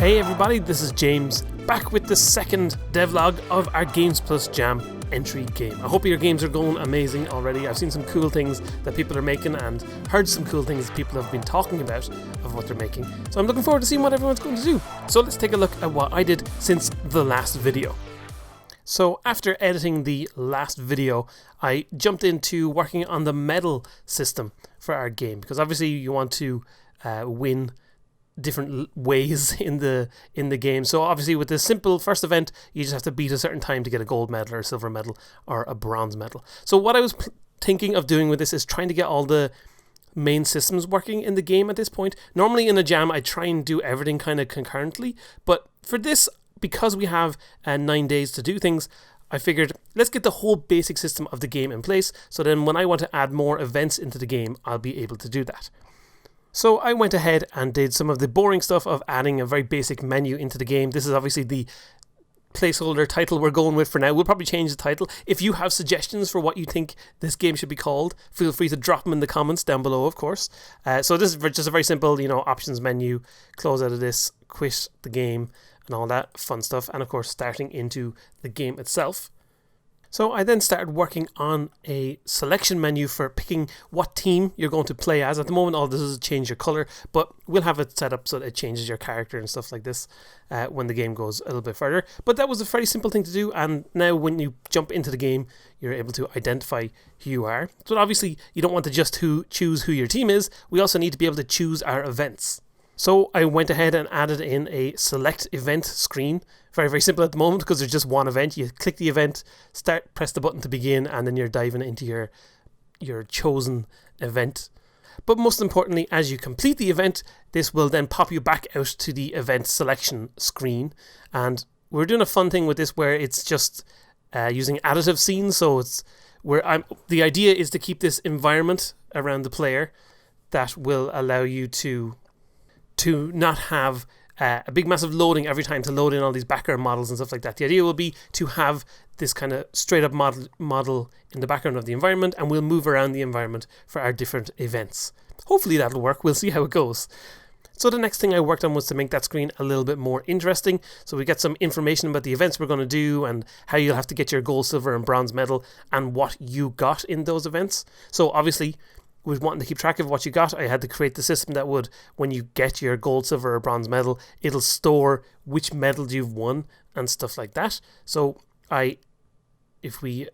Hey everybody, this is James, back with the second devlog of our GamesPlusJam entry game. I hope your games are going amazing already. I've seen some cool things that people are making and heard some cool things people have been talking about of what they're making. So I'm looking forward to seeing what everyone's going to do. So let's take a look at what I did since the last video. So after editing the last video, I jumped into working on the medal system for our game, because obviously you want to win different ways in the game. So obviously with the simple first event, you just have to beat a certain time to get a gold medal or a silver medal or a bronze medal. So what I was thinking of doing with this is trying to get all the main systems working in the game at this point. Normally in a jam I try and do everything kind of concurrently, but for this, because we have 9 days to do things, I figured let's get the whole basic system of the game in place, so then when I want to add more events into the game, I'll be able to do that. So I went ahead and did some of the boring stuff of adding a very basic menu into the game. This is obviously the placeholder title we're going with for now. We'll probably change the title. If you have suggestions for what you think this game should be called, feel free to drop them in the comments down below, of course. So this is just a very simple, options menu, close out of this, quit the game, and all that fun stuff. And of course, starting into the game itself. So I then started working on a selection menu for picking what team you're going to play as. At the moment, all this is change your color, but we'll have it set up so that it changes your character and stuff like this when the game goes a little bit further. But that was a very simple thing to do, and now when you jump into the game, you're able to identify who you are. So obviously, you don't want to just choose who your team is. We also need to be able to choose our events. So I went ahead and added in a select event screen. Very, very simple at the moment because there's just one event. You click the event, press the button to begin, and then you're diving into your chosen event. But most importantly, as you complete the event, this will then pop you back out to the event selection screen. And we're doing a fun thing with this where it's just using additive scenes. So the idea is to keep this environment around the player that will allow you to not have a big massive loading every time to load in all these background models and stuff like that. The idea will be to have this kind of straight up model in the background of the environment, and we'll move around the environment for our different events. Hopefully that'll work. We'll see how it goes. So the next thing I worked on was to make that screen a little bit more interesting. So we get some information about the events we're going to do and how you'll have to get your gold, silver and bronze medal and what you got in those events. So obviously, with wanting to keep track of what you got, I had to create the system that would, when you get your gold, silver or bronze medal, it'll store which medals you've won and stuff like that. So if we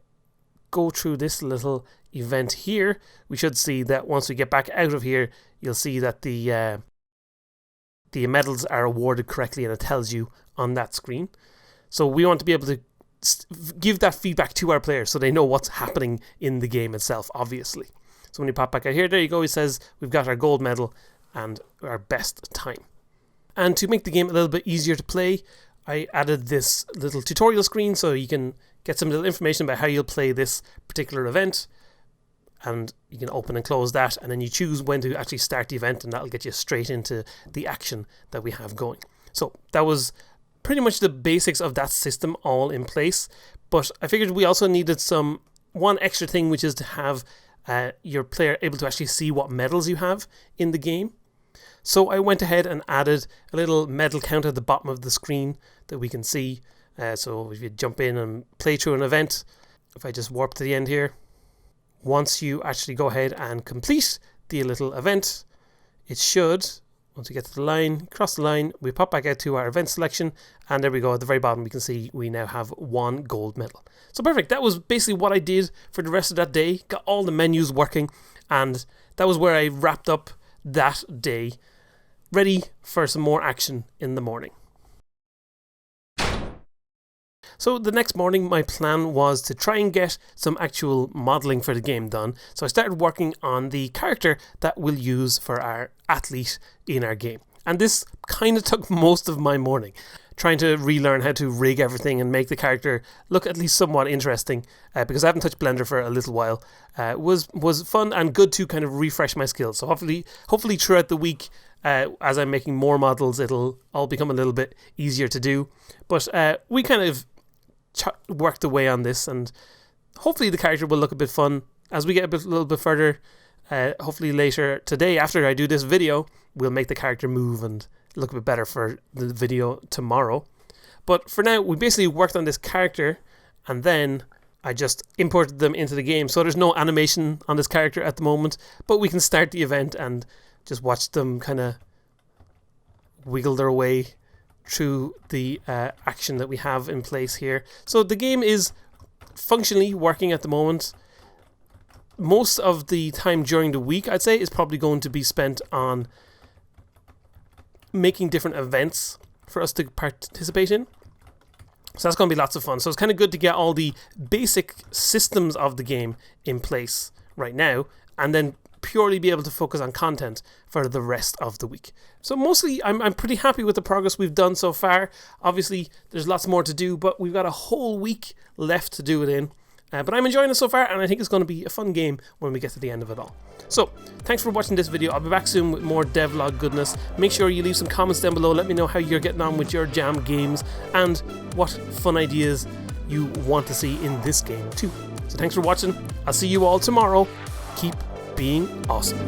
go through this little event here, we should see that once we get back out of here, you'll see that the medals are awarded correctly and it tells you on that screen. So we want to be able to give that feedback to our players so they know what's happening in the game itself, obviously. So when you pop back out here, there you go, it says we've got our gold medal and our best time. And to make the game a little bit easier to play, I added this little tutorial screen so you can get some little information about how you'll play this particular event. And you can open and close that, and then you choose when to actually start the event, and that'll get you straight into the action that we have going. So that was pretty much the basics of that system all in place. But I figured we also needed one extra thing, which is to have your player able to actually see what medals you have in the game. So I went ahead and added a little medal count at the bottom of the screen that we can see. So if you jump in and play through an event, if I just warp to the end here, once you actually go ahead and complete the little event, it should, once we get to the line, cross the line, we pop back out to our event selection, and there we go, at the very bottom we can see we now have 1 gold medal. So perfect, that was basically what I did for the rest of that day, got all the menus working, and that was where I wrapped up that day, ready for some more action in the morning. So the next morning, my plan was to try and get some actual modelling for the game done. So I started working on the character that we'll use for our athlete in our game. And this kind of took most of my morning, trying to relearn how to rig everything and make the character look at least somewhat interesting, because I haven't touched Blender for a little while. Was fun and good to kind of refresh my skills. So hopefully throughout the week, as I'm making more models, it'll all become a little bit easier to do. But we kind of worked away on this, and hopefully the character will look a bit fun as we get a little bit further. Hopefully later today, after I do this video, we'll make the character move and look a bit better for the video tomorrow. But for now, we basically worked on this character, and then I just imported them into the game. So there's no animation on this character at the moment, but we can start the event and just watch them kind of wiggle their way through the action that we have in place here. So the game is functionally working at the moment. Most of the time during the week, I'd say, is probably going to be spent on making different events for us to participate in. So that's going to be lots of fun. So it's kind of good to get all the basic systems of the game in place right now, and then purely be able to focus on content for the rest of the week. So mostly I'm pretty happy with the progress we've done so far. Obviously there's lots more to do, but we've got a whole week left to do it in. But I'm enjoying it so far, and I think it's going to be a fun game when we get to the end of it all. So, thanks for watching this video. I'll be back soon with more devlog goodness. Make sure you leave some comments down below. Let me know how you're getting on with your Jam games and what fun ideas you want to see in this game too. So thanks for watching. I'll see you all tomorrow. Keep being awesome.